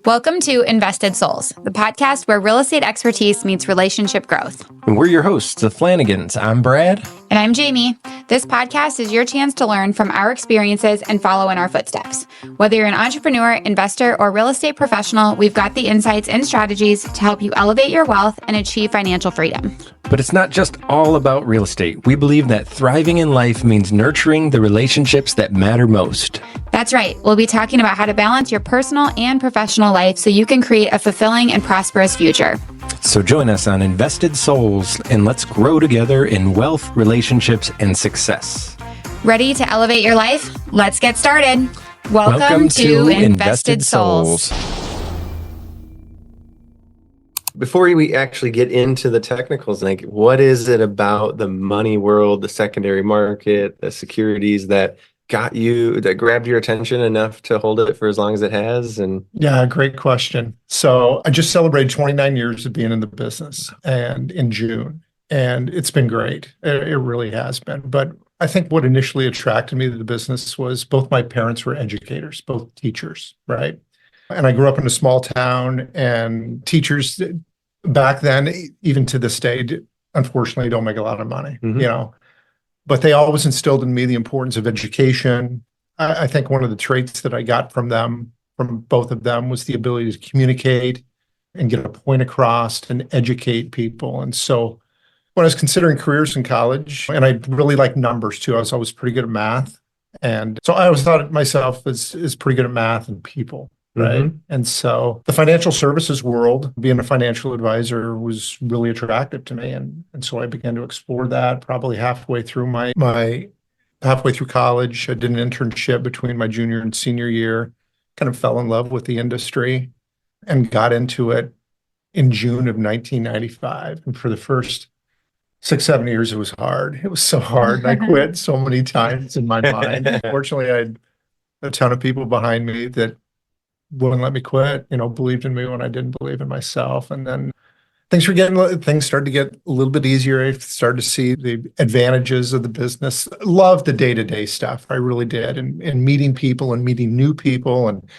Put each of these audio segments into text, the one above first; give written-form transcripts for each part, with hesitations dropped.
Welcome to Invested Souls, the podcast where real estate expertise meets relationship growth. And we're your hosts, the Flanagans. I'm Brad. And I'm Jamie. This podcast is your chance to learn from our experiences and follow in our footsteps. Whether you're an entrepreneur, investor, or real estate professional, we've got the insights and strategies to help you elevate your wealth and achieve financial freedom. But it's not just all about real estate. We believe that thriving in life means nurturing the relationships that matter most. That's right. We'll be talking about how to balance your personal and professional life so you can create a fulfilling and prosperous future. So join us on Invested Souls and let's grow together in wealth, relationships, and success. Ready to elevate your life? Let's get started. Welcome to Invested Souls. Before we actually get into the technicals, like what is it about the money world, the secondary market, the securities that grabbed your attention enough to hold it for as long as it has? And yeah, great question. So I just celebrated 29 years of being in the business and in June, and it's been great. It really has been. But I think what initially attracted me to the business was both my parents were educators, both teachers, right? And I grew up in a small town, and teachers back then, even to this day, unfortunately don't make a lot of money, but they always instilled in me the importance of education. I think one of the traits that I got from both of them, was the ability to communicate and get a point across and educate people. And so when I was considering careers in college, and I really liked numbers too, I was always pretty good at math. And so I always thought of myself as pretty good at math and people. Right. Mm-hmm. And so the financial services world, being a financial advisor, was really attractive to me. And so I began to explore that probably halfway through halfway through college. I did an internship between my junior and senior year, kind of fell in love with the industry and got into it in June of 1995. And for the first 6-7 years, it was hard. It was so hard. I quit so many times in my mind. Fortunately, I had a ton of people behind me that wouldn't let me quit, believed in me when I didn't believe in myself. And then things started to get a little bit easier. I started to see the advantages of the business. Loved the day-to-day stuff. I really did. And meeting people and meeting new people and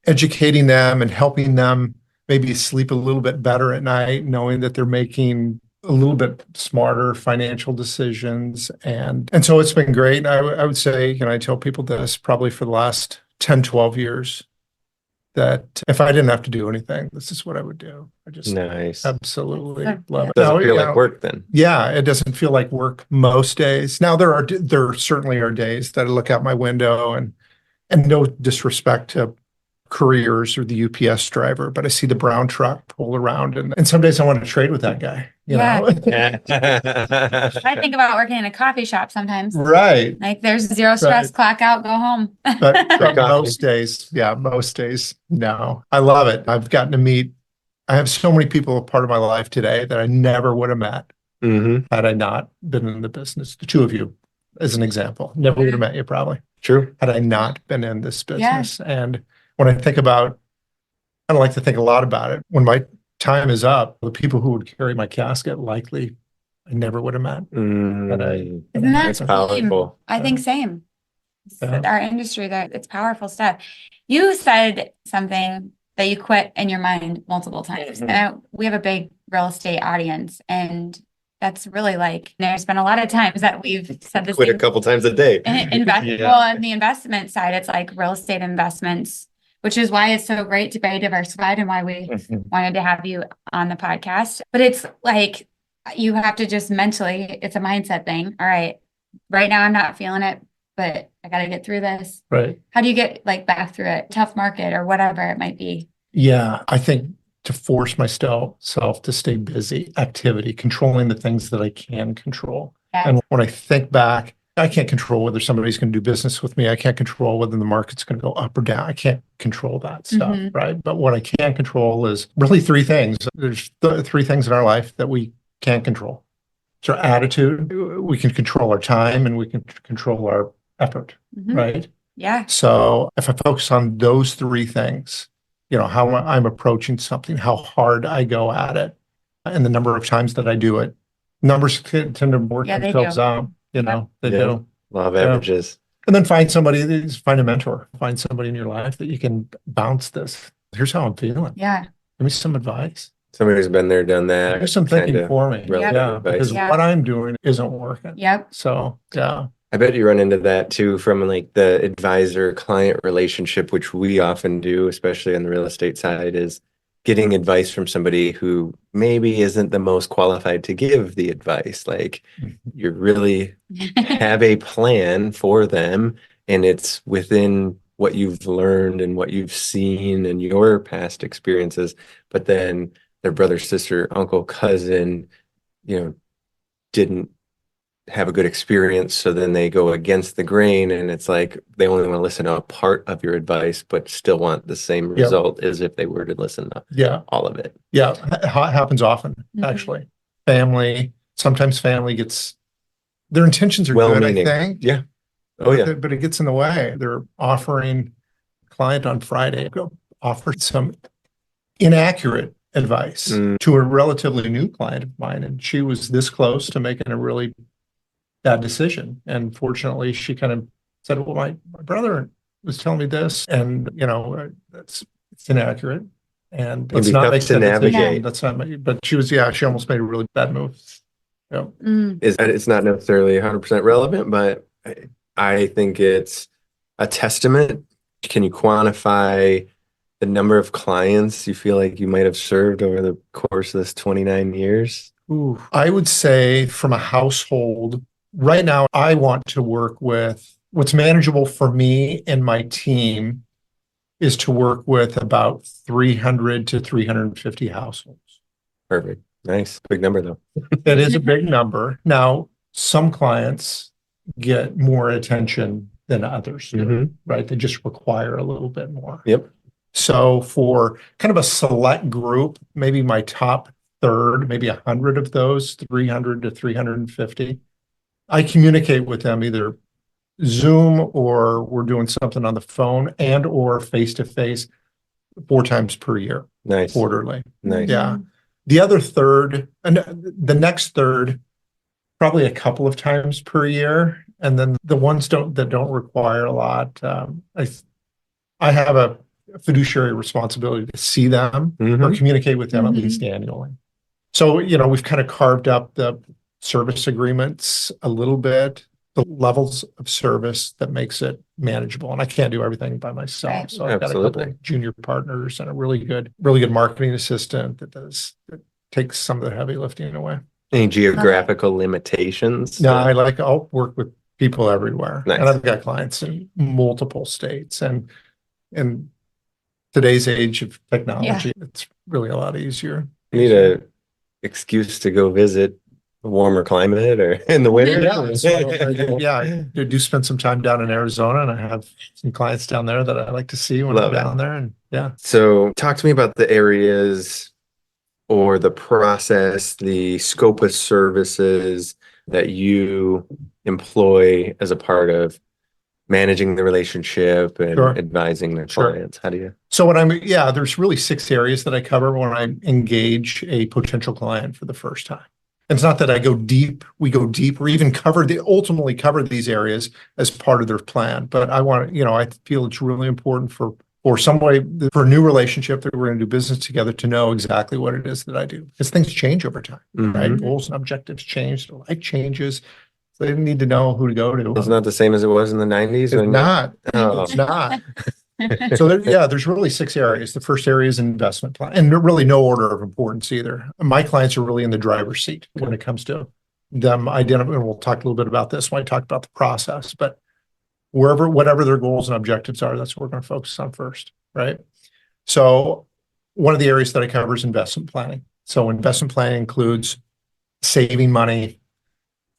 educating them and helping them maybe sleep a little bit better at night, knowing that they're making a little bit smarter financial decisions. And so it's been great. I would say, I tell people this probably for the last 10, 12 years, that if I didn't have to do anything, this is what I would do. I just absolutely love it. Doesn't feel like work then. Yeah, it doesn't feel like work most days. Now there certainly are days that I look out my window and no disrespect to couriers or the UPS driver, but I see the brown truck pull around and some days I want to trade with that guy. You know? I think about working in a coffee shop sometimes. Right. Like there's zero stress, clock out, go home. but most days, no. I love it. I have so many people a part of my life today that I never would have met had I not been in the business. The two of you, as an example, never would have met you probably. True. Had I not been in this business. Yeah. And when I don't like to think a lot about it. When my time is up, the people who would carry my casket likely I never would have met. Isn't that powerful? I think same. Yeah. Our industry, it's powerful stuff. You said something that you quit in your mind multiple times. And we have a big real estate audience, and that's really there's been a lot of times that we've said this. Quit a couple times a day. Well, on the investment side, it's like real estate investments, which is why it's so great to be diversified and why we wanted to have you on the podcast. But it's like, you have to just mentally, it's a mindset thing. All right, right now I'm not feeling it, but I got to get through this. Right. How do you get back through it? Tough market or whatever it might be. Yeah, I think to force myself to stay busy, activity, controlling the things that I can control. Yeah. And when I think back, I can't control whether somebody's going to do business with me. I can't control whether the market's going to go up or down. I can't control that stuff, right? But what I can control is really three things. There's three things in our life that we can't control. It's our attitude. We can control our time and we can control our effort, right? Yeah. So if I focus on those three things, how I'm approaching something, how hard I go at it, and the number of times that I do it, numbers tend to work themselves out. They do. Law of averages. And then find a mentor, find somebody in your life that you can bounce this Here's how I'm feeling. Yeah. Give me some advice. Somebody's been there, done that. There's some thinking kinda for me. relevant Yeah, advice. because Yeah. what I'm doing isn't working. Yep. So, yeah. I bet you run into that too from like the advisor client relationship, which we often do, especially on the real estate side, is getting advice from somebody who maybe isn't the most qualified to give the advice. Like you really have a plan for them and it's within what you've learned and what you've seen and your past experiences, but then their brother, sister, uncle, cousin, didn't have a good experience, so then they go against the grain and it's like they only want to listen to a part of your advice but still want the same result as if they were to listen to all of it. It happens often. Mhm. Actually, sometimes family gets, their intentions are good, I think, but it gets in the way. They're offering client on Friday offered some inaccurate advice to a relatively new client of mine, and she was this close to making a really bad decision. And fortunately, she kind of said, well, my brother was telling me this, and it's inaccurate. And let's not make to navigate. That's not, but she almost made a really bad move. Yeah. It's not necessarily 100% relevant, but I think it's a testament. Can you quantify the number of clients you feel like you might have served over the course of this 29 years? Ooh, I would say from a household, right now, I want to work with what's manageable for me and my team is to work with about 300 to 350 households. Perfect. Nice. Big number, though. It is a big number. Now, some clients get more attention than others, right? They just require a little bit more. Yep. So for kind of a select group, maybe my top third, maybe 100 of those, 300 to 350, I communicate with them either Zoom or we're doing something on the phone and or face-to-face 4 times per year. Nice. Quarterly. Nice. Yeah. The other third, and the next third, probably a couple of times per year. And then the ones that don't require a lot, I have a fiduciary responsibility to see them or communicate with them at least annually. So, we've kind of carved up the service agreements a little bit, the levels of service that makes it manageable. And I can't do everything by myself. Right. So I've got a couple of junior partners and a really good marketing assistant that takes some of the heavy lifting away. Any geographical limitations? No, I'll work with people everywhere. Nice. And I've got clients in multiple states. And in today's age of technology, it's really a lot easier. You need an excuse to go visit a warmer climate or in the winter. I do spend some time down in Arizona, and I have some clients down there that I like to see when I'm down there. And So talk to me about the areas or the process, the scope of services that you employ as a part of managing the relationship and advising their clients. How do you? So there's really 6 areas that I cover when I engage a potential client for the first time. And it's not that we go deep or even ultimately cover these areas as part of their plan. But I feel it's really important for a new relationship that we're going to do business together to know exactly what it is that I do. Because things change over time, right? Goals and objectives change, life changes. So they need to know who to go to. It's not the same as it was in the 90s? It's not. It's not. So there's really 6 areas. The first area is investment plan, and really no order of importance either. My clients are really in the driver's seat when it comes to them identifying, and we'll talk a little bit about this when I talk about the process, but whatever their goals and objectives are, that's what we're going to focus on first, right? So one of the areas that I cover is investment planning. So investment planning includes saving money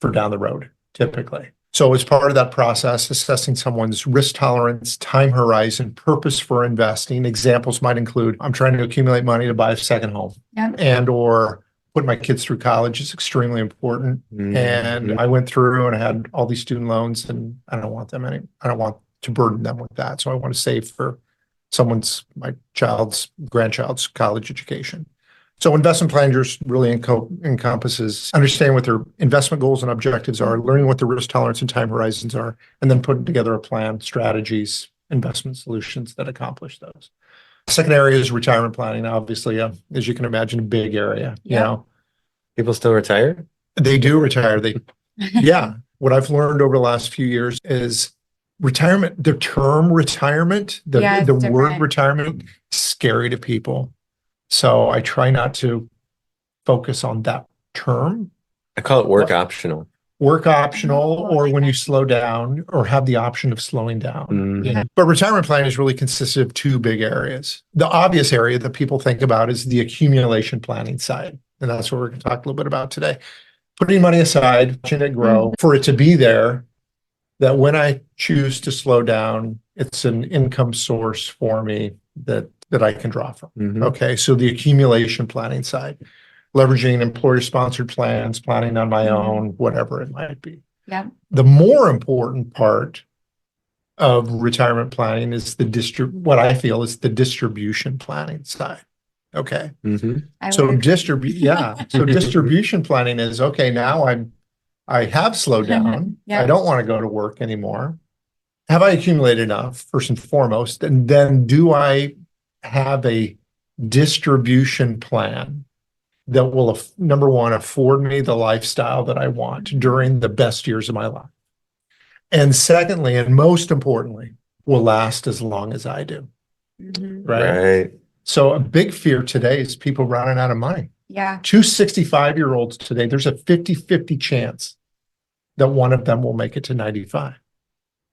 for down the road, typically. So as part of that process, assessing someone's risk tolerance, time horizon, purpose for investing. Examples might include, I'm trying to accumulate money to buy a second home and or put my kids through college is extremely important. And I went through and I had all these student loans and I don't want to burden them with that. So I want to save for my grandchild's college education. So investment planning just really encompasses understanding what their investment goals and objectives are, learning what their risk tolerance and time horizons are, and then putting together a plan, strategies, investment solutions that accomplish those. Second area is retirement planning, obviously, as you can imagine, a big area, you Yeah. know. People still retire? They do retire. Yeah. What I've learned over the last few years is retirement, the term retirement, Yeah, it's the word different. retirement is scary to people. So I try not to focus on that term. I call it work optional. Work optional, Oh, I or like when you that. slow down or have the option of slowing down. Mhm. Yeah. But retirement planning is really consisted of two big areas. The obvious area that people think about is the accumulation planning side. And that's what we're going to talk a little bit about today. Putting money aside, watching it grow, for it to be there, that when I choose to slow down, it's an income source for me that I can draw from. Mhm. Okay, so the accumulation planning side, leveraging employer-sponsored plans, planning on my own, whatever it might be. Yeah. The more important part of retirement planning is what I feel is the distribution planning side. Okay. Mhm. I So would agree. So distribution planning is, okay, now I have slowed down. Yeah. I don't want to go to work anymore. Have I accumulated enough, first and foremost? And then do I have a distribution plan that will, number one, afford me the lifestyle that I want during the best years of my life? And secondly, and most importantly, will last as long as I do. Mhm. Right. So a big fear today is people running out of money. Yeah. Two 65-year-olds today, there's a 50-50 chance that one of them will make it to 95.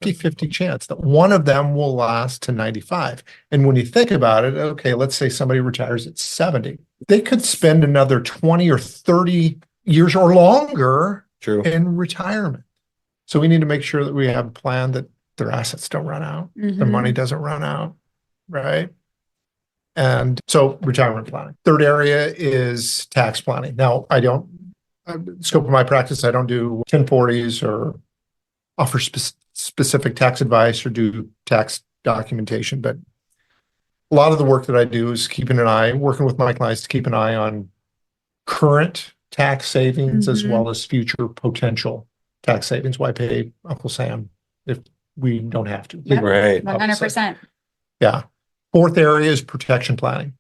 50-50 chance that one of them will last to 95. And when you think about it, okay, let's say somebody retires at 70. They could spend another 20 or 30 years or longer True. in retirement. So we need to make sure that we have a plan that their assets don't run out, the money doesn't run out, right? And so retirement planning. Third area is tax planning. Now, scope of my practice, I don't do 1040s or offer specific tax advice or do tax documentation, but a lot of the work that I do is working with my clients to keep an eye on current tax savings as well as future potential tax savings. Why pay Uncle Sam if we don't have to? Yep. Right. 100%. Yeah. Fourth area is protection planning.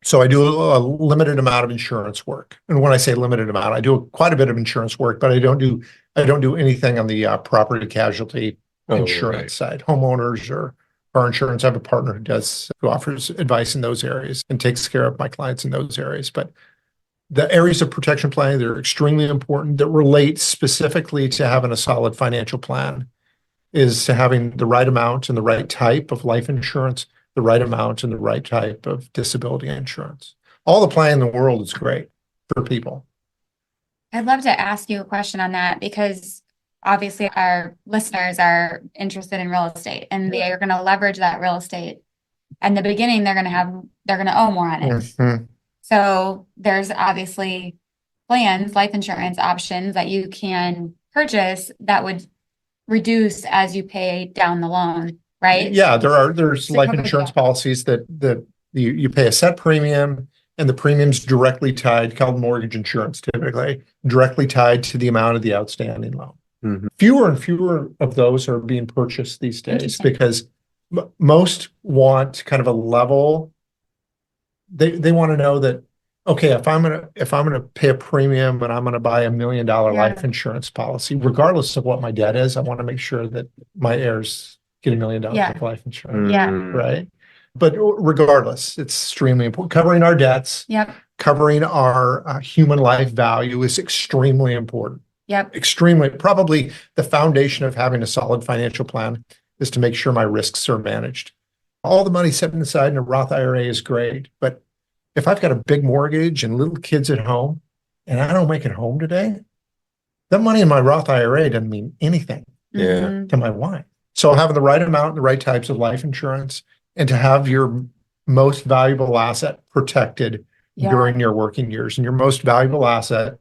So I do a limited amount of insurance work. And when I say limited amount, I do quite a bit of insurance work, but I don't do anything on the property casualty insurance side, homeowners or car insurance. I have a partner who offers advice in those areas and takes care of my clients in those areas. But the areas of protection planning that are extremely important that relate specifically to having a solid financial plan is to having the right amount and the right type of life insurance, the right amount and the right type of disability insurance. All the planning in the world is great for people. I'd love to ask you a question on that because obviously our listeners are interested in real estate and they are going to leverage that real estate. In the beginning, they're going to owe more on it. Mhm. So there's obviously plans, life insurance options that you can purchase that would reduce as you pay down the loan, right? Yeah, there's To life cover insurance that. policies that you pay a set premium and the premium's directly tied, called mortgage insurance typically, directly tied to the amount of the outstanding loan. Mhm. Fewer and fewer of those are being purchased these days Interesting. because most want kind of a level. They want to know that, okay, if I'm gonna pay a premium and I'm gonna buy $1 million life insurance policy, regardless of what my debt is, I want to make sure that my heirs get $1 million of life insurance, Yeah. right? But regardless, it's extremely important. Covering our debts, Yep. covering our human life value is extremely important. Yep. Extremely, probably the foundation of having a solid financial plan is to make sure my risks are managed. All the money set aside in a Roth IRA is great, but if I've got a big mortgage and little kids at home and I don't make it home today, that money in my Roth IRA doesn't mean anything Yeah. to my wife. So having the right amount, the right types of life insurance, and to have your most valuable asset protected during your working years. And your most valuable asset,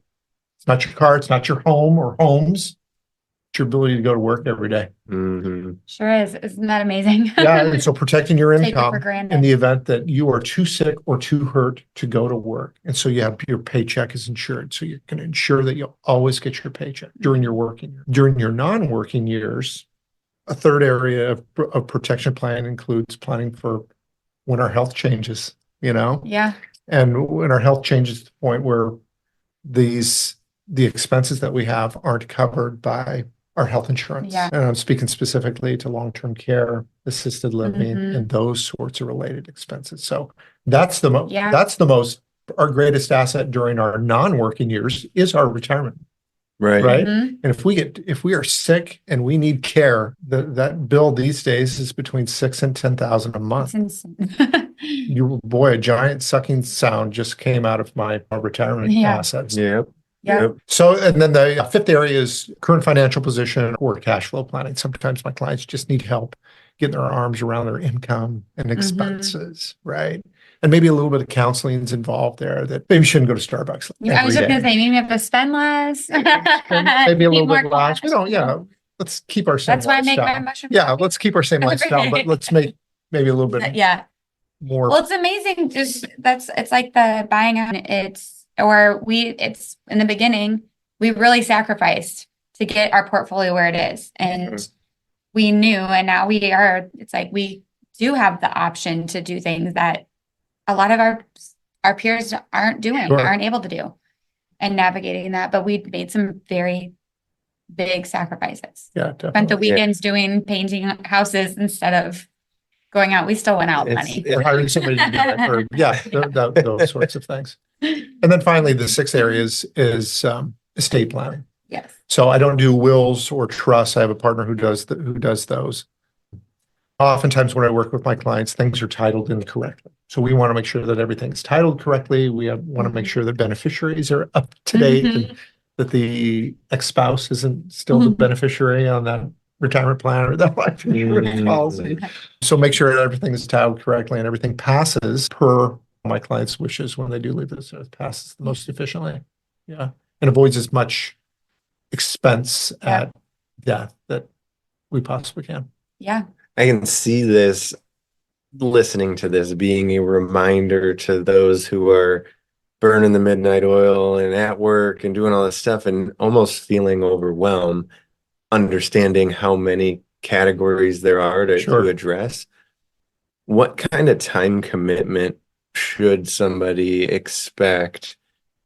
it's not your car, it's not your home or homes, it's your ability to go to work every day. Mhm. Sure is. Isn't that amazing? Yeah, and so protecting your Take it for income granted. in the event that you are too sick or too hurt to go to work. And so you have your paycheck is insured. So you're going to ensure that you'll always get your paycheck during your working year. During your non-working years, a third area of protection plan includes planning for when our health changes, Yeah. and when our health changes to the point where the expenses that we have aren't covered by our health insurance. Yeah. And I'm speaking specifically to long-term care, assisted living, Mhm. and those sorts of related expenses. So that's the Yeah. our greatest asset during our non-working years is our retirement, Right. right? Mhm. And if we are sick and we need care, that bill these days is between 6,000 and 10,000 a It's month. insane. Boy, a giant sucking sound just came out of my retirement Yeah. assets. Yep. Yeah. Yep. So, and then the fifth area is current financial position or cash flow planning. Sometimes my clients just need help getting their arms around their income and expenses, right? And maybe a little bit of counseling is involved there, that maybe you shouldn't go to Starbucks I was every just gonna day. say, maybe you have to spend less. Maybe a Eat little more bit less. We don't, carbs. let's keep our same That's why I make my lifestyle. mushroom. Yeah, let's keep our same lifestyle, but let's make maybe a little bit Yeah. more. Well, it's amazing. It's like the buying out. It's in the beginning, we really sacrificed to get our portfolio where it is. And we knew, and now it's like we do have the option to do things that a lot of our peers aren't doing, Sure. aren't able to do, and navigating that. But we made some very big sacrifices. Yeah, Spent the definitely. weekends doing painting houses instead of going out. We still went out money. Or hiring somebody to do it, or those sorts of things. And then finally, the sixth area is estate planning. Yes. So I don't do wills or trusts. I have a partner who does those. Oftentimes when I work with my clients, things are titled incorrectly. So we want to make sure that everything's titled correctly. We want to make sure that beneficiaries are up to date and that the ex-spouse isn't still the beneficiary on that retirement plan or that life insurance policy. So make sure that everything is titled correctly and everything passes per my client's wishes when they do leave this earth, passes the most efficiently. Yeah. And avoids as much expense at death that we possibly can. Yeah. I can see this, listening to this, being a reminder to those who are burning the midnight oil and at work and doing all this stuff and almost feeling overwhelmed, understanding how many categories there are to address. What kind of time commitment should somebody expect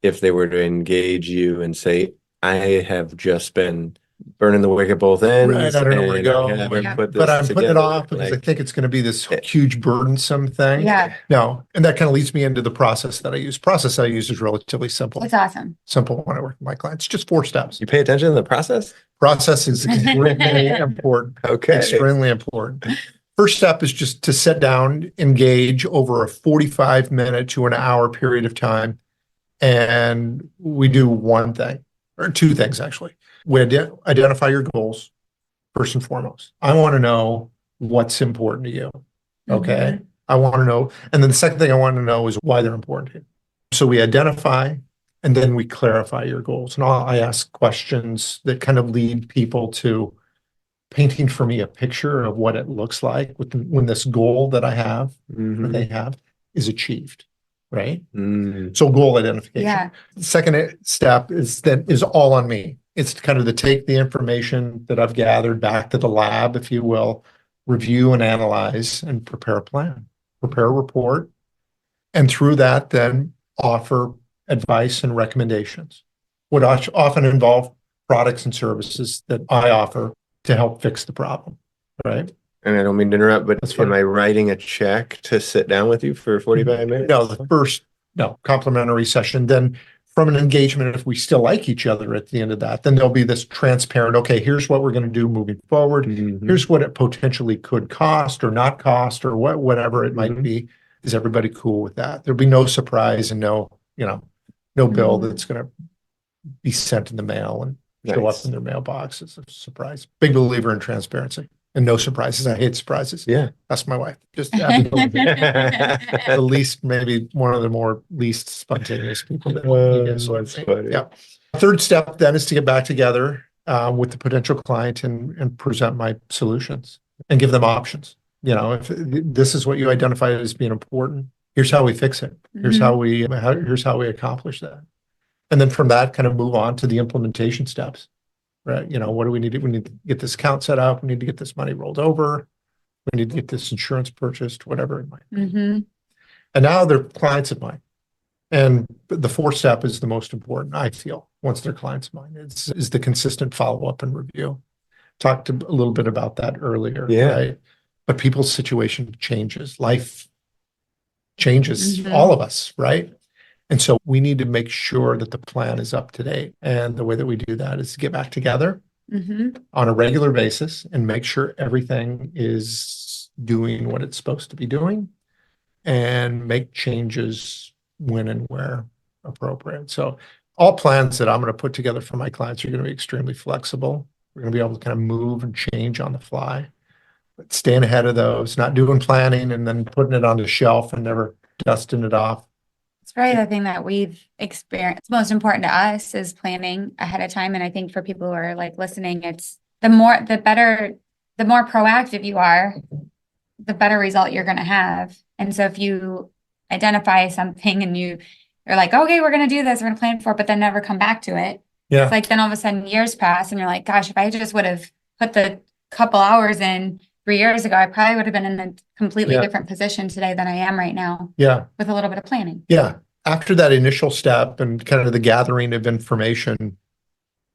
if they were to engage you and say, I have just been burning the wick at both ends. Right, I don't know where to go. But I'm putting it off because I think it's going to be this huge burdensome thing. Yeah. No, and that kind of leads me into the process that I use. Process I use is relatively simple. It's awesome. Simple when I work with my clients. Just 4 steps. You pay attention to the process? Process is extremely important. Okay. Extremely important. First step is just to sit down, engage over a 45-minute to an hour period of time. And we do one thing, or 2 things actually. We identify your goals first and foremost. I want to know what's important to you. Okay. I want to know. And then the second thing I want to know is why they're important to you. So we identify and then we clarify your goals. And I ask questions that kind of lead people to painting for me a picture of what it looks like when this goal that I have, or they have, is achieved. Right. So goal identification. Yeah. The second step is all on me. It's kind of to take the information that I've gathered back to the lab, if you will, review and analyze and prepare a plan, prepare a report. And through that, then offer advice and recommendations, would often involve products and services that I offer to help fix the problem. Right. And I don't mean to interrupt, but am I writing a check to sit down with you for 45 minutes? No, complimentary session. Then from an engagement, if we still like each other at the end of that, then there'll be this transparent, okay, here's what we're going to do moving forward. Here's what it potentially could cost or not cost or whatever it might be. Is everybody cool with that? There'll be no surprise and no bill that's going to be sent in the mail and show up in their mailbox as a surprise. Big believer in transparency. And no surprises. I hate surprises. Yeah. That's my wife. Just the least, maybe one of the least spontaneous people. That's funny. Yeah. Third step then is to get back together with the potential client and present my solutions and give them options. If this is what you identified as being important, here's how we fix it. Here's how we accomplish that. And then from that, kind of move on to the implementation steps. Right. What do we need? We need to get this account set up. We need to get this money rolled over. We need to get this insurance purchased, whatever it might be. Mm-hmm. And now they're clients of mine. And the fourth step is the most important, I feel, once they're clients of mine, is the consistent follow-up and review. Talked a little bit about that earlier, Yeah. right? But people's situation changes, life changes Mhm. all of us, right? And so we need to make sure that the plan is up to date. And the way that we do that is to get back together Mm-hmm. on a regular basis and make sure everything is doing what it's supposed to be doing and make changes when and where appropriate. So all plans that I'm going to put together for my clients are going to be extremely flexible. We're going to be able to kind of move and change on the fly, but staying ahead of those, not doing planning and then putting it on the shelf and never dusting it off. It's probably the thing that we've experienced most important to us is planning ahead of time. And I think for people who are like listening, it's the more proactive you are, the better result you're going to have. And so if you identify something and you're like, okay, we're going to do this, we're going to plan for it, but then never come back to it. Yeah. It's like, then all of a sudden years pass and you're like, gosh, if I just would have put the couple hours in 3 years ago, I probably would have been in a completely different position today than I am right now. Yeah. With a little bit of planning. Yeah. After that initial step and kind of the gathering of information,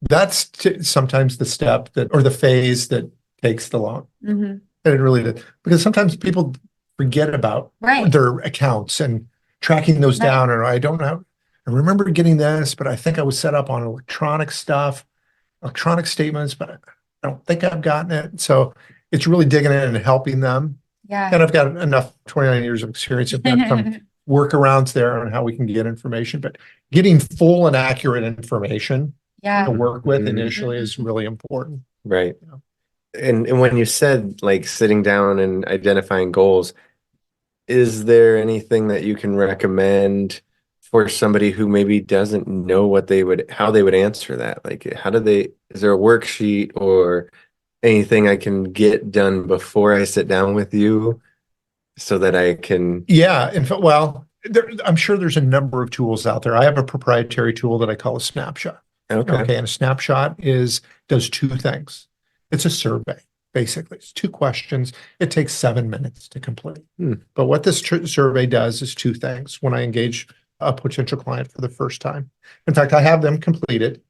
that's sometimes the step or the phase that takes the long. Mm-hmm. And it really did. Because sometimes people forget about their accounts and tracking those down. And I don't know. I remember getting this, but I think I was set up on electronic stuff, electronic statements, but I don't think I've gotten it. So it's really digging in and helping them. Yeah. And I've got enough 29 years of experience. I've got some workarounds there on how we can get information, but getting full and accurate information to work with initially is really important. Right. And when you said like sitting down and identifying goals, is there anything that you can recommend for somebody who maybe doesn't know how they would answer that? Like, is there a worksheet or anything I can get done before I sit down with you so that I can? Yeah. In fact, I'm sure there's a number of tools out there. I have a proprietary tool that I call a snapshot. Okay. And a snapshot does two things. It's a survey, basically. It's 2 questions. It takes 7 minutes to complete. But what this survey does is 2 things when I engage a potential client for the first time. In fact, I have them complete it.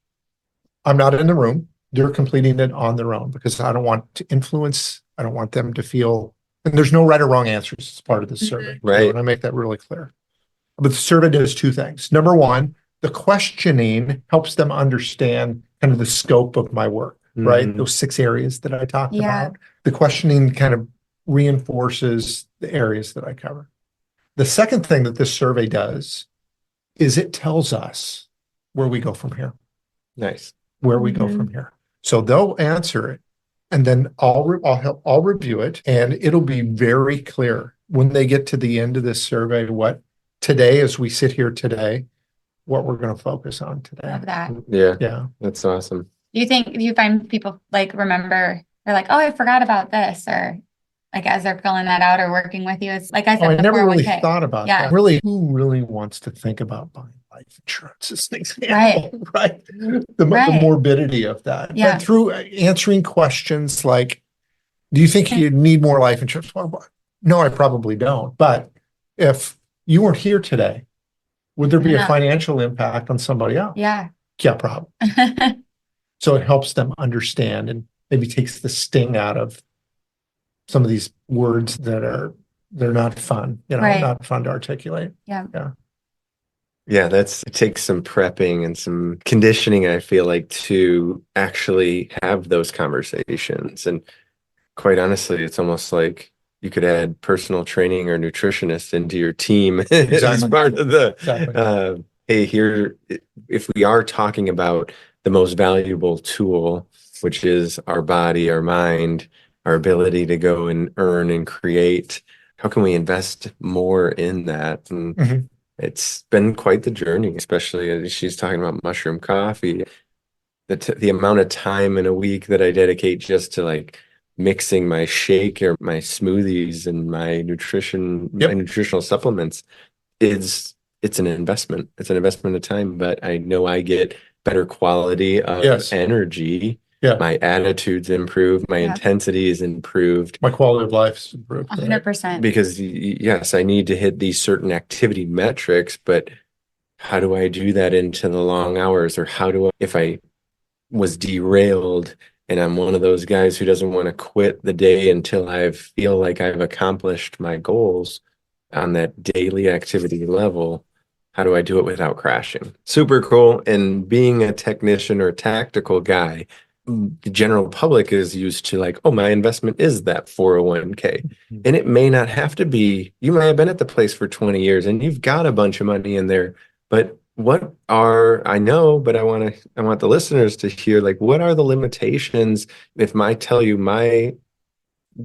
I'm not in the room. They're completing it on their own because I don't want to influence. I don't want them to feel, and there's no right or wrong answers as part of this survey. Right. And I make that really clear. But the survey does 2 things. Number one, the questioning helps them understand kind of the scope of my work, right? Those 6 areas that I talked about. The questioning kind of reinforces the areas that I cover. The second thing that this survey does is it tells us where we go from here. Nice. Where we go from here. So they'll answer it and then I'll review it and it'll be very clear when they get to the end of this survey, what today, as we sit here today, what we're going to focus on today. Love that. Yeah. Yeah. That's awesome. Do you find people like remember, they're like, oh, I forgot about this, or like as they're filling that out or working with you, it's like I said, I never really 401k. thought about that. Really, who really wants to think about buying life insurance as an example, right? The morbidity of that. Yeah. But through answering questions like, do you think you need more life insurance? Well, no, I probably don't. But if you weren't here today, would there be a financial impact on somebody else? Yeah. Yeah, probably. So it helps them understand and maybe takes the sting out of some of these words that they're not fun, not fun to articulate. Yeah. Yeah, it takes some prepping and some conditioning, I feel like, to actually have those conversations. And quite honestly, it's almost like you could add personal training or nutritionist into your team as part of the, hey, here, if we are talking about the most valuable tool, which is our body, our mind, our ability to go and earn and create, how can we invest more in that? And it's been quite the journey, especially as she's talking about mushroom coffee. The amount of time in a week that I dedicate just to like mixing my shake or my smoothies and my nutritional supplements it's an investment. It's an investment of time, but I know I get better quality of energy Yeah. My attitude's improved. My Yeah. intensity is improved. My quality of life's improved. 100%. Because yes, I need to hit these certain activity metrics, but how do I do that into the long hours? Or how do I, if I was derailed and I'm one of those guys who doesn't want to quit the day until I feel like I've accomplished my goals on that daily activity level, how do I do it without crashing? Super cool. And being a technician or a tactical guy, the general public is used to like, oh, my investment is that 401k. And it may not have to be, you may have been at the place for 20 years and you've got a bunch of money in there, but what are, I know, but I want the listeners to hear, like, what are the limitations if I tell you my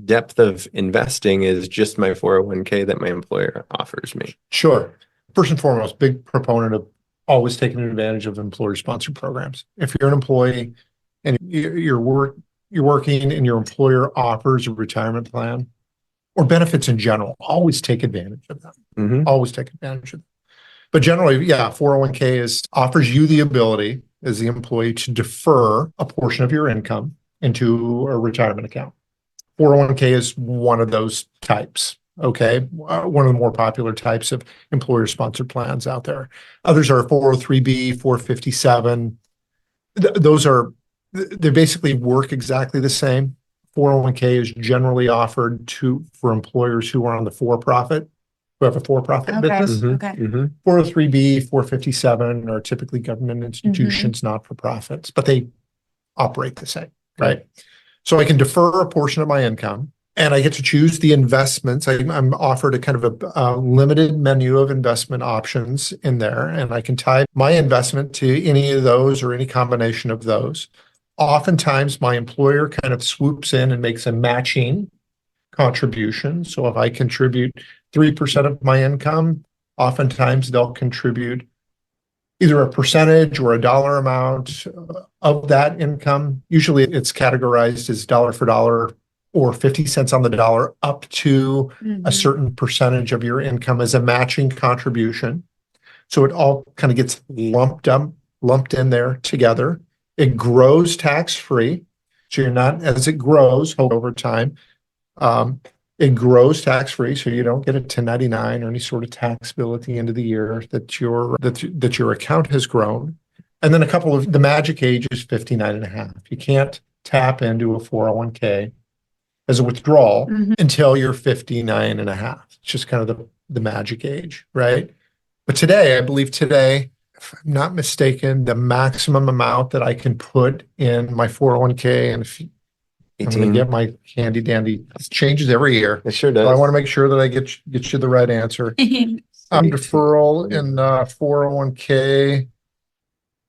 depth of investing is just my 401k that my employer offers me? Sure. First and foremost, big proponent of always taking advantage of employer-sponsored programs. If you're an employee and you're working and your employer offers a retirement plan or benefits in general, always take advantage of them. Mm-hmm. Always take advantage of them. But generally, yeah, 401k offers you the ability as the employee to defer a portion of your income into a retirement account. 401k is one of those types. Okay. One of the more popular types of employer-sponsored plans out there. Others are 403b, 457. They basically work exactly the same. 401k is generally offered for employers who are on the for-profit, who have a for-profit business. Okay. 403b, 457 are typically government institutions, not-for-profits, but they operate the same, right? So I can defer a portion of my income and I get to choose the investments. I'm offered a kind of a limited menu of investment options in there, and I can tie my investment to any of those or any combination of those. Oftentimes, my employer kind of swoops in and makes a matching contribution. So if I contribute 3% of my income, oftentimes they'll contribute either a percentage or a dollar amount of that income. Usually it's categorized as dollar for dollar or 50 cents on the dollar up to a certain percentage of your income as a matching contribution. So it all kind of gets lumped in there together. It grows tax-free. So you're not, as it grows over time, it grows tax-free, so you don't get a 1099 or any sort of tax bill at the end of the year that your account has grown. And then the magic age is 59 and a half. You can't tap into a 401k as a withdrawal until you're 59 and a half. It's just kind of the magic age, right? But I believe today, if I'm not mistaken, the maximum amount that I can put in my 401k, and if I'm going to get my handy dandy. It changes every year. It sure does. So I want to make sure that I get you the right answer. Deferral in 401k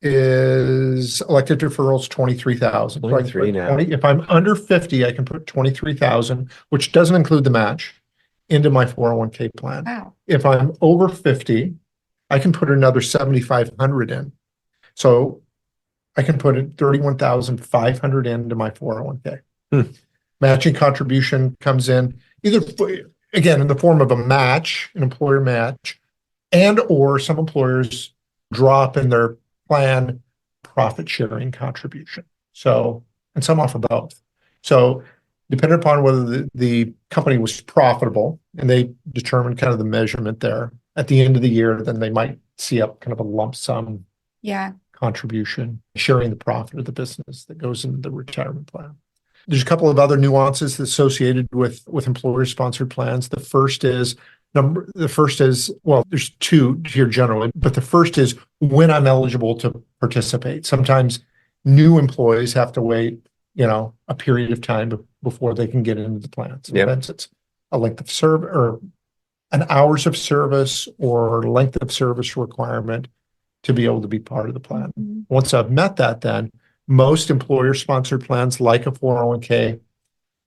is elected deferrals 23,000. 23 now. If I'm under 50, I can put 23,000, which doesn't include the match, into my 401k plan. Wow. If I'm over 50, I can put another 7,500 in. So I can put 31,500 into my 401k. Matching contribution comes in either, again, in the form of a match, an employer match, and or some employers drop in their plan profit sharing contribution. So, and some offer both. So depending upon whether the company was profitable and they determine kind of the measurement there at the end of the year, then they might see up kind of a lump sum contribution, sharing the profit of the business that goes into the retirement plan. There's a couple of other nuances associated with employer-sponsored plans. The first is, well, there's two here generally, but the first is when I'm eligible to participate. Sometimes new employees have to wait, a period of time before they can get into the plan. Sometimes it's a length of service or an hours of service or length of service requirement to be able to be part of the plan. Once I've met that, then most employer-sponsored plans like a 401k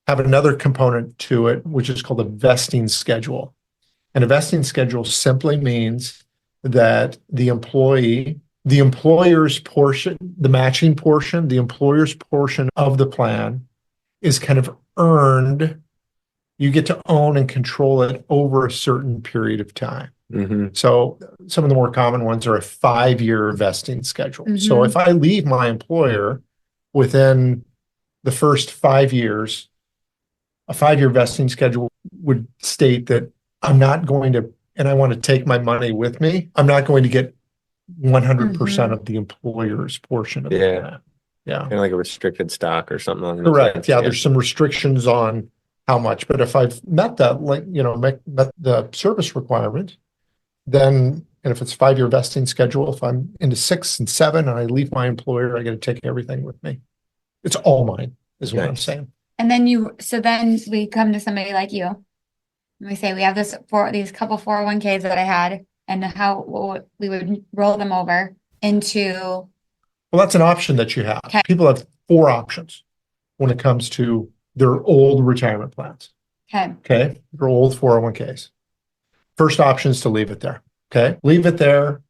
have another component to it, which is called a vesting schedule. And a vesting schedule simply means that the employer's portion, the matching portion, the employer's portion of the plan is kind of earned. You get to own and control it over a certain period of time. So some of the more common ones are a 5-year vesting schedule. So if I leave my employer within the first 5 years, a 5-year vesting schedule would state that I'm not going to, and I want to take my money with me, I'm not going to get 100% of the employer's portion of the plan. Yeah. Kind of like a restricted stock or something like that. Correct. Yeah, there's some restrictions on how much, but if I've met that, like, met the service requirement, then, and if it's 5-year vesting schedule, if I'm into 6 and 7 and I leave my employer, I got to take everything with me. It's all mine, is what I'm saying. And then then we come to somebody like you. And we say, we have these couple 401ks that I had, and how we would roll them over into. Well, that's an option that you have. Okay. People have 4 options when it comes to their old retirement plans. Okay. Their old 401ks. First option is to leave it there. Okay. Leave it there.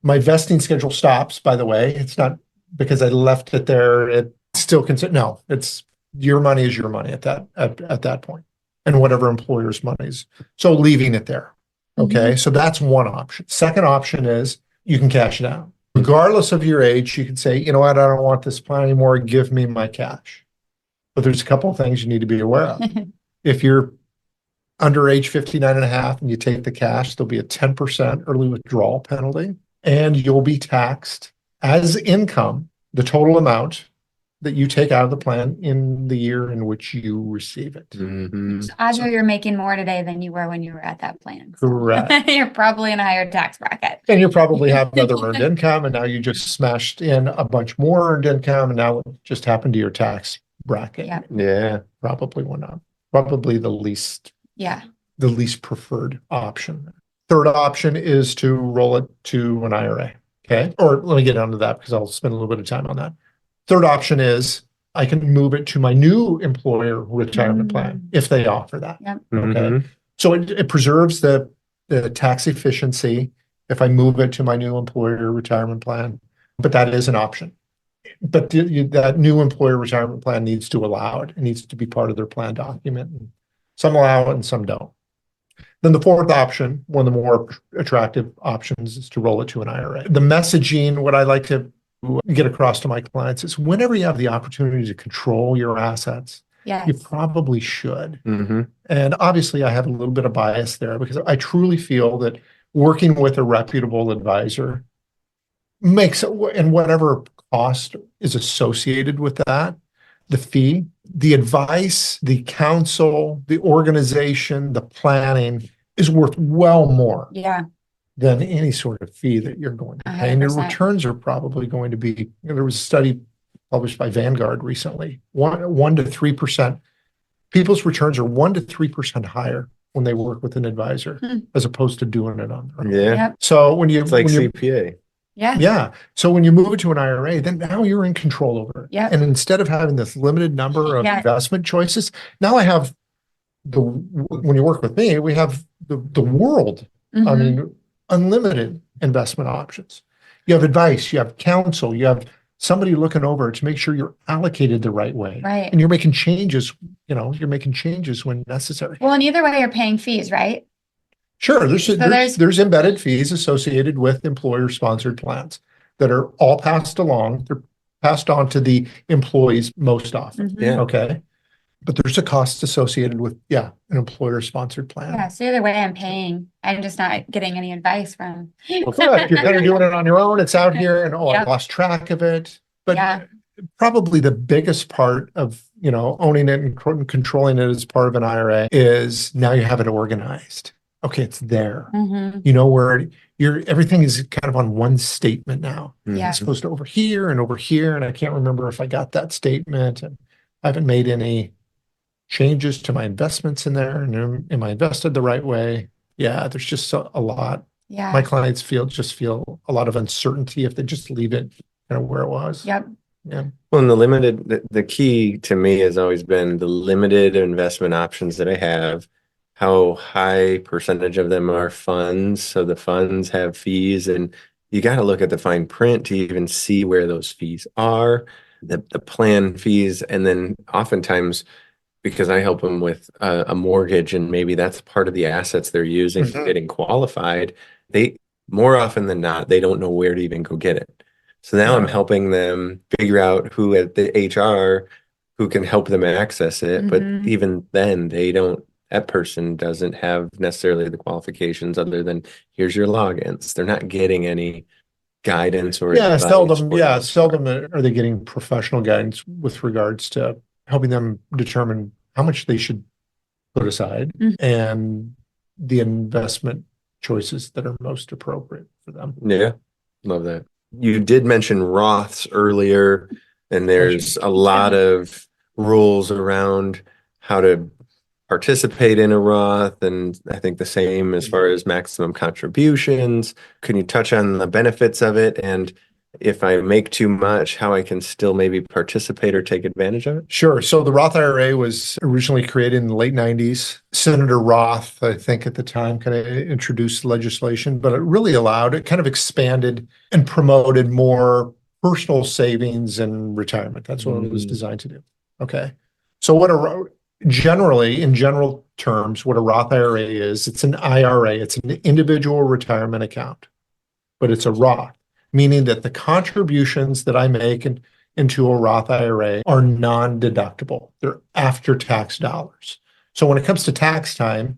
My vesting schedule stops, by the way. It's not because I left it there. It still no, it's your money is your money at that point, and whatever employer's money is. So leaving it there. Okay. So that's one option. Second option is you can cash it out. Regardless of your age, you can say, you know what, I don't want this plan anymore. Give me my cash. But there's a couple of things you need to be aware of. If you're under age 59 and a half and you take the cash, there'll be a 10% early withdrawal penalty, and you'll be taxed as income, the total amount that you take out of the plan in the year in which you receive it. Odds are you're making more today than you were when you were at that plan. Correct. You're probably in a higher tax bracket. And you probably have other earned income, and now you just smashed in a bunch more earned income, and now it just happened to your tax bracket. Yeah. Probably one up. Probably the least preferred option. Third option is to roll it to an IRA. Okay. Or let me get onto that because I'll spend a little bit of time on that. Third option is I can move it to my new employer retirement plan if they offer that. Okay. So it preserves the tax efficiency if I move it to my new employer retirement plan, but that is an option. But that new employer retirement plan needs to allow it. It needs to be part of their plan document. Some allow it and some don't. Then the fourth option, one of the more attractive options, is to roll it to an IRA. The messaging, what I like to get across to my clients is whenever you have the opportunity to control your assets, you probably should. And obviously I have a little bit of bias there because I truly feel that working with a reputable advisor makes it, and whatever cost is associated with that, the fee, the advice, the counsel, the organization, the planning is worth well more than any sort of fee that you're going to pay. And your returns are probably going to be, there was a study published by Vanguard recently, 1 to 3%. People's returns are 1 to 3% higher when they work with an advisor as opposed to doing it on their own. So when you, it's like CPA. So when you move it to an IRA, then now you're in control over it. And instead of having this limited number of investment choices, now I have when you work with me, we have the world. I mean, unlimited investment options. You have advice, you have counsel, you have somebody looking over it to make sure you're allocated the right way. And you're making changes, you're making changes when necessary. Well, and either way you're paying fees, right? Sure. There's embedded fees associated with employer-sponsored plans that are all passed along. They're passed on to the employees most often. Okay. But there's a cost associated with, an employer-sponsored plan. So either way I'm paying. I'm just not getting any advice from. Well, correct. You're kind of doing it on your own. It's out here and I lost track of it. But probably the biggest part of, owning it and controlling it as part of an IRA is now you have it organized. Okay, it's there. Where everything is kind of on one statement now. As opposed to over here. And I can't remember if I got that statement, and I haven't made any changes to my investments in there. And am I invested the right way? There's just a lot. My clients feel a lot of uncertainty if they just leave it kind of where it was. Well, and the key to me has always been the limited investment options that I have. How high percentage of them are funds. So the funds have fees, and you got to look at the fine print to even see where those fees are, the plan fees. And then oftentimes, because I help them with a mortgage, and maybe that's part of the assets they're using for getting qualified, they more often than not, they don't know where to even go get it. So now I'm helping them figure out who at the HR who can help them access it. But Mhm. even then, that person doesn't have necessarily the qualifications other than here's your logins. They're not getting any guidance or Yeah, advice seldom are they getting professional guidance with regards to helping them determine how much they should put aside Mhm. and the investment choices that are most appropriate for them. Yeah, love that. You did mention Roths earlier, and there's a lot of rules around how to participate in a Roth, and I think the same as far as maximum contributions. Can you touch on the benefits of it, and if I make too much, how I can still maybe participate or take advantage of it? Sure. So the Roth IRA was originally created in the late 90s. Senator Roth, I think at the time, kind of introduced legislation, but it really it kind of expanded and promoted more personal savings and retirement. That's what it was designed to do. Okay. So generally, in general terms, what a Roth IRA is, it's an IRA, it's an individual retirement account, but it's a Roth, meaning that the contributions that I make into a Roth IRA are non-deductible. They're after-tax dollars. So when it comes to tax time,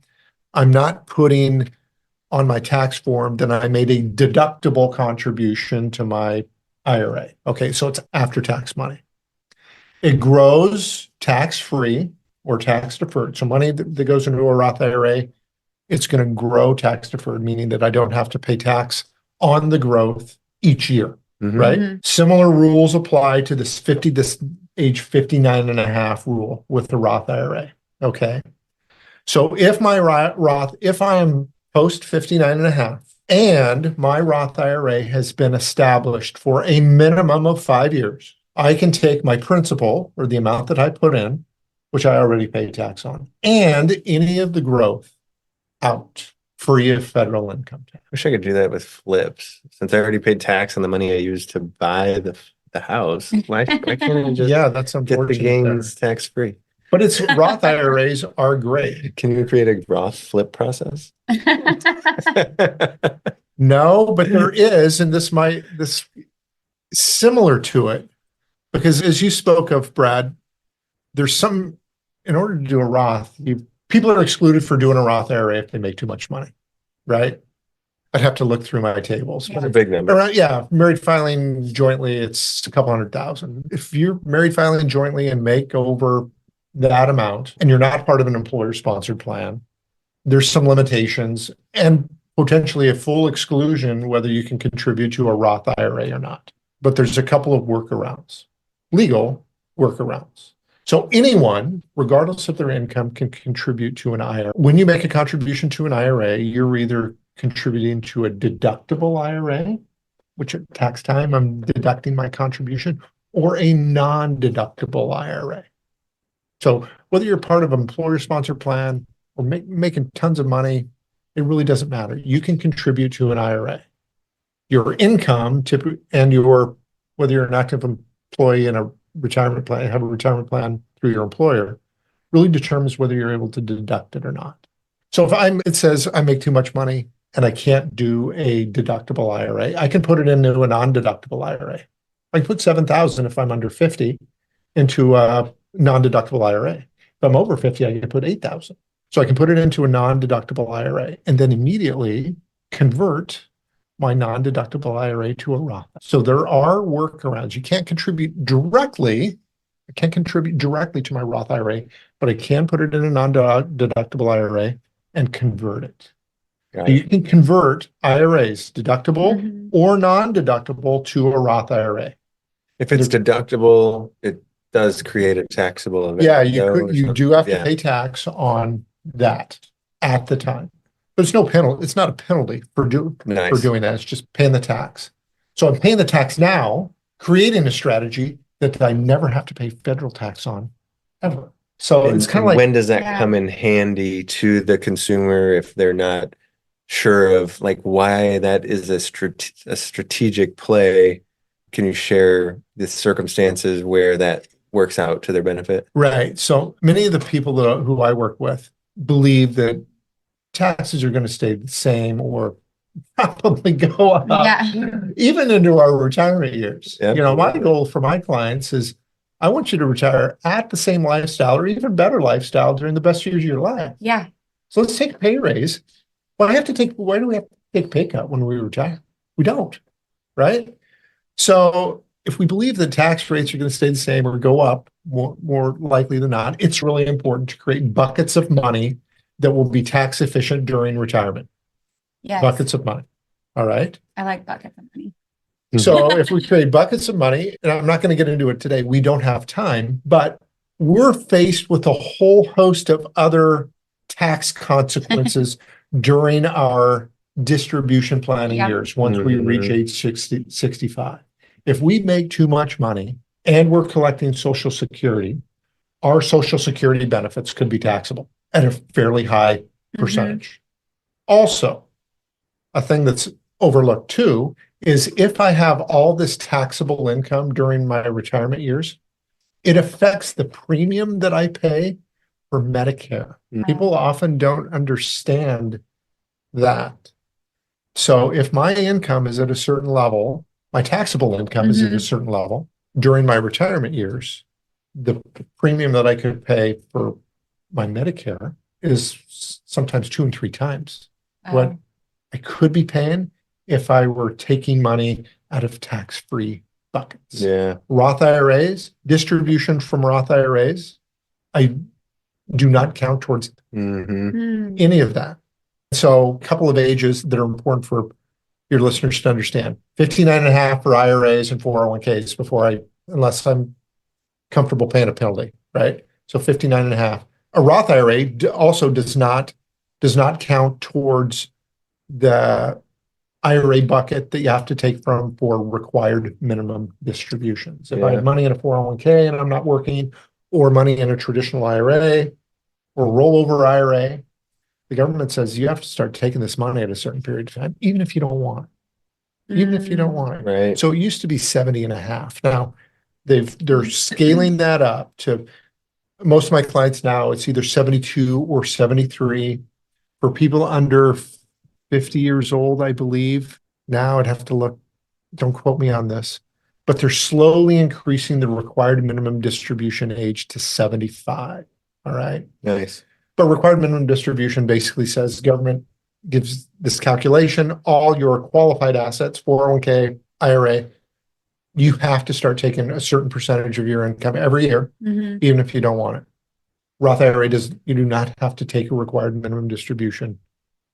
I'm not putting on my tax form that I made a deductible contribution to my IRA. Okay, so it's after-tax money. It grows tax-free or tax-deferred. So money that goes into a Roth IRA, it's going to grow tax-deferred, meaning that I don't have to pay tax on the growth each year. Right? Mhm. Similar rules apply to this age 59 and a half rule with the Roth IRA. Okay. So if I am post 59 and a half and my Roth IRA has been established for a minimum of 5 years, I can take my principal or the amount that I put in, which I already paid tax on, and any of the growth out, free of federal income tax. Wish I could do that with flips. Since I already paid tax on the money I used to buy the house, why can't I just That's get the unfortunate gains there. tax free? But Roth IRAs are great. Can you create a Roth flip process? No, but there is, and this similar to it, because as you spoke of, Brad, in order to do a Roth, people are excluded for doing a Roth IRA if they make too much money, right? I'd have to look through my tables. It's a big number. Married filing jointly, it's a couple $100,000. If you're married filing jointly and make over that amount, and you're not part of an employer-sponsored plan, there's some limitations and potentially a full exclusion whether you can contribute to a Roth IRA or not. But there's a couple of workarounds, legal workarounds. So anyone, regardless of their income, can contribute to an IRA. When you make a contribution to an IRA, you're either contributing to a deductible IRA, which at tax time I'm deducting my contribution, or a non-deductible IRA. So whether you're part of an employer-sponsored plan or making tons of money, it really doesn't matter. You can contribute to an IRA. Your income whether you're an active employee in a retirement plan, have a retirement plan through your employer, really determines whether you're able to deduct it or not. So it says I make too much money and I can't do a deductible IRA, I can put it into a non-deductible IRA. I can put $7,000 if I'm under 50 into a non-deductible IRA. If I'm over 50, I can put $8,000. So I can put it into a non-deductible IRA and then immediately convert my non-deductible IRA to a Roth. So there are workarounds. You can't contribute directly. I can't contribute directly to my Roth IRA, but I can put it in a non-deductible IRA and convert it. So you can convert IRAs, deductible or non-deductible, to a Roth IRA. If it's deductible, it does create a taxable event. Yeah, you do have to pay tax on that at the time. There's no penalty. It's not a penalty for doing that. It's just paying the tax. So I'm paying the tax now, creating a strategy that I never have to pay federal tax on ever. So it's kind of like, when does that come in handy to the consumer if they're not sure of like why that is a strategic play? Can you share the circumstances where that works out to their benefit? Right. So many of the people who I work with believe that taxes are going to stay the same or probably go up even into our retirement years. Yeah. My goal for my clients is I want you to retire at the same lifestyle or even better lifestyle during the best years of your life. Yeah. So let's take a pay raise. Why do we have to take a pay cut when we retire? We don't, right? So if we believe that tax rates are going to stay the same or go up more likely than not, it's really important to create buckets of money that will be tax efficient during retirement. Yes. Buckets of money. All right. I like buckets of money. So if we create buckets of money, and I'm not going to get into it today, we don't have time, but we're faced with a whole host of other tax consequences during our distribution planning Yep. years once we reach age 65. If we make too much money and we're collecting Social Security, our Social Security benefits could be taxable at a fairly high percentage. Also, a thing that's overlooked too is if I have all this taxable income during my retirement years, it affects the premium that I pay for Medicare. People often don't understand that. So if my income is at a certain level, my taxable income is at a certain level during my retirement years, the premium that I could pay for my Medicare is sometimes 2 and 3 times what I could be paying if I were taking money out of tax-free buckets. Yeah. Roth IRAs, distribution from Roth IRAs, I do not count towards any of that. So a couple of ages that are important for your listeners to understand. 59 and a half for IRAs and 401ks unless I'm comfortable paying a penalty, right? So 59 and a half. A Roth IRA also does not count towards the IRA bucket that you have to take from for required minimum distributions. If I have money in a 401k and I'm not working, or money in a traditional IRA or rollover IRA, the government says you have to start taking this money at a certain period of time, even if you don't want it. Even if you don't want it. Right. So it used to be 70 and a half. Now they're scaling that up to most of my clients now, it's either 72 or 73. For people under 50 years old, I believe. Now I'd have to look, don't quote me on this, but they're slowly increasing the required minimum distribution age to 75. All right. Nice. But required minimum distribution basically says government gives this calculation, all your qualified assets, 401k, IRA, you have to start taking a certain percentage of your income every year, even if you don't want it. Roth IRA you do not have to take a required minimum distribution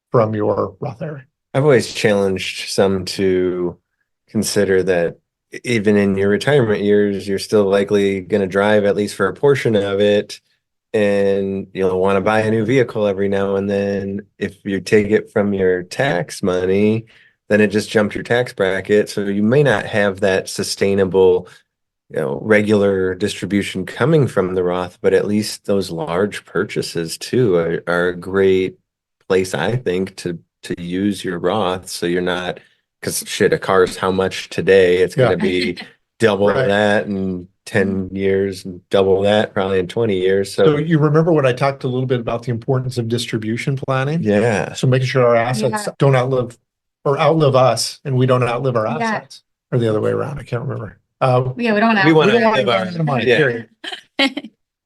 from your Roth IRA. I've always challenged some to consider that even in your retirement years, you're still likely going to drive at least for a portion of it. And you'll want to buy a new vehicle every now and then. If you take it from your tax money, then it just jumped your tax bracket. So you may not have that sustainable, regular distribution coming from the Roth, but at least those large purchases too are a great place, I think, to use your Roth. So you're not, because a car's how much today? It's going to be double that in 10 years and double that probably in 20 years. So you remember when I talked a little bit about the importance of distribution planning? Yeah. So making sure our assets don't outlive us and we don't outlive our assets, or the other way around. I can't remember. We don't we want to outlive live our money. Period.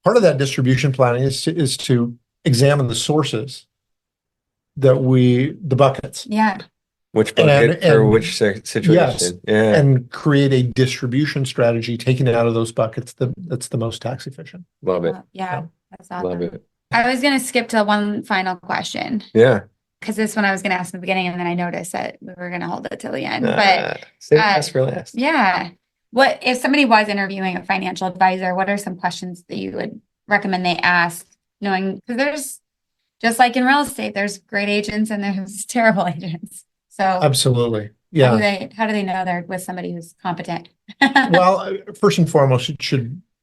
Part of that distribution planning is to examine the sources that the buckets. Yeah. Which bucket or which situation? Yes, and create a distribution strategy, taking it out of those buckets that's the most tax efficient. Love it. Yeah, that's awesome. Love it. I was going to skip to one final question. Yeah. Because this one I was going to ask in the beginning, and then I noticed that we were going to hold it till the end. Save us for last. Yeah. What if somebody was interviewing a financial advisor? What are some questions that you would recommend they ask? Knowing, because there's, just like in real estate, there's great agents and there's terrible agents. So absolutely, yeah. How do they know they're with somebody who's competent? Well, first and foremost,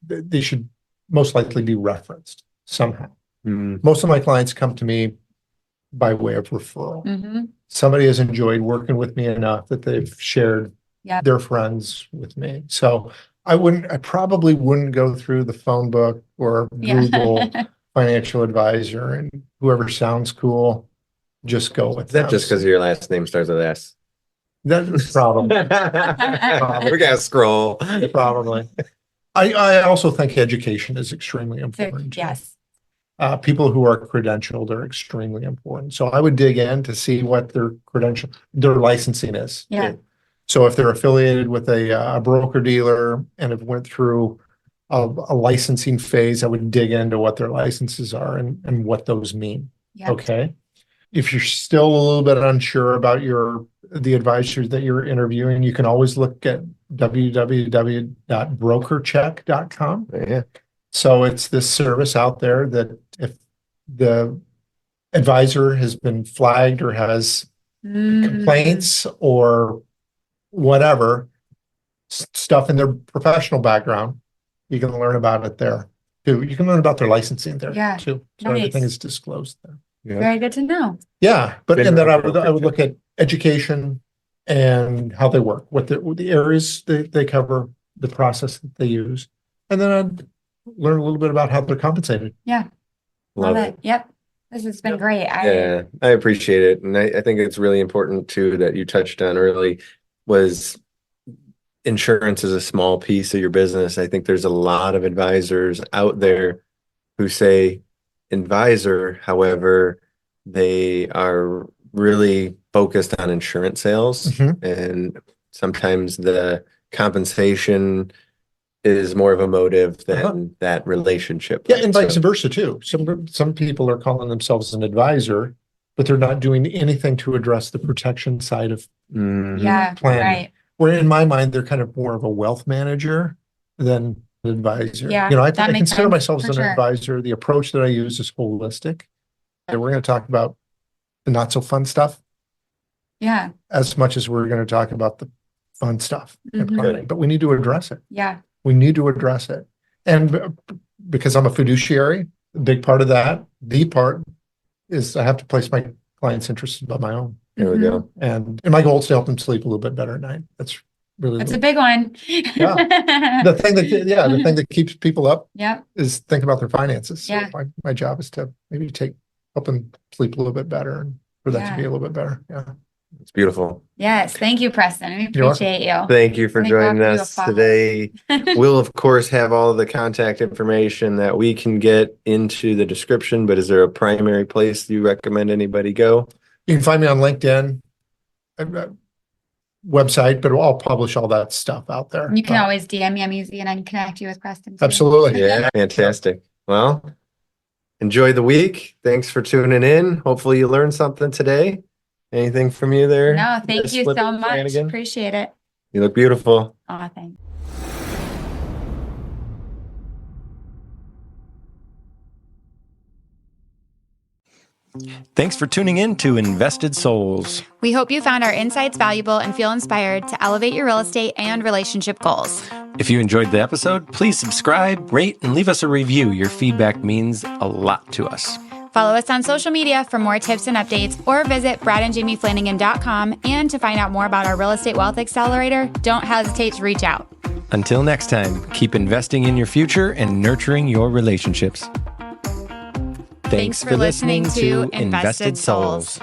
they should most likely be referenced somehow. Most of my clients come to me by way of referral. Somebody has enjoyed working with me enough that they've shared their friends with me. So I probably wouldn't go through the phone book or Google financial advisor, and whoever sounds cool, just go with that. Just because your last name starts with S. That's probably. We gotta scroll. Probably. I also think education is extremely important. Yes. People who are credentialed are extremely important. So I would dig in to see what their their licensing is. Yeah. So if they're affiliated with a broker dealer and have went through a licensing phase, I would dig into what their licenses are and what those mean. Yeah. Okay. If you're still a little bit unsure about the advisors that you're interviewing, you can always look at www.brokercheck.com. Yeah. So it's this service out there that if the advisor has been flagged or has complaints or whatever stuff in their professional background, you can learn about it there too. You can learn about their licensing there too. So everything is disclosed there. Yeah. Very good to know. Yeah, and then I would look at education and how they work, what the areas they cover, the process that they use, and then I'd learn a little bit about how they're compensated. Yeah. Love it. Yep. This has been great. I appreciate it. And I think it's really important too that you touched on early was insurance is a small piece of your business. I think there's a lot of advisors out there who say advisor, however, they are really focused on insurance sales, and sometimes the compensation is more of a motive than that relationship. Yeah, and vice versa too. Some people are calling themselves an advisor, but they're not doing anything to address the protection side of planning. Right. Where in my mind, they're kind of more of a wealth manager than an advisor. Yeah, I that makes consider sense, myself for as an sure. advisor. The approach that I use is holistic. And we're going to talk about the not so fun stuff Yeah. as much as we're going to talk about the fun stuff in planning, but we need to address it. Yeah. We need to address it. And because I'm a fiduciary, a big part of that, the part is I have to place my client's interests above my own. There we go. And my goal is to help them sleep a little bit better at night. That's a big one. the thing that keeps people up Yep. is think about their finances. So Yeah. my job is to maybe help them sleep a little bit better and for that to be a little bit better. Yeah. It's beautiful. Yes. Thank you, Preston. We appreciate you. Thank you for I think we'll joining have to do a us follow-up. today. We'll, of course, have all the contact information that we can get into the description, but is there a primary place you recommend anybody go? You can find me on LinkedIn website, but I'll publish all that stuff out there. You can always DM me. I'm easy, and I can connect you with Preston too. Absolutely. Yeah, fantastic. Well, enjoy the week. Thanks for tuning in. Hopefully you learned something today. Anything from you there? No, thank you so much. Flanagan? Appreciate it. You look beautiful. Aw, thanks. Thanks for tuning in to Invested Souls. We hope you found our insights valuable and feel inspired to elevate your real estate and relationship goals. If you enjoyed the episode, please subscribe, rate, and leave us a review. Your feedback means a lot to us. Follow us on social media for more tips and updates, or visit bradandjamieflanagan.com. And to find out more about our Real Estate Wealth Accelerator, don't hesitate to reach out. Until next time, keep investing in your future and nurturing your relationships. Thanks for listening to Invested Souls.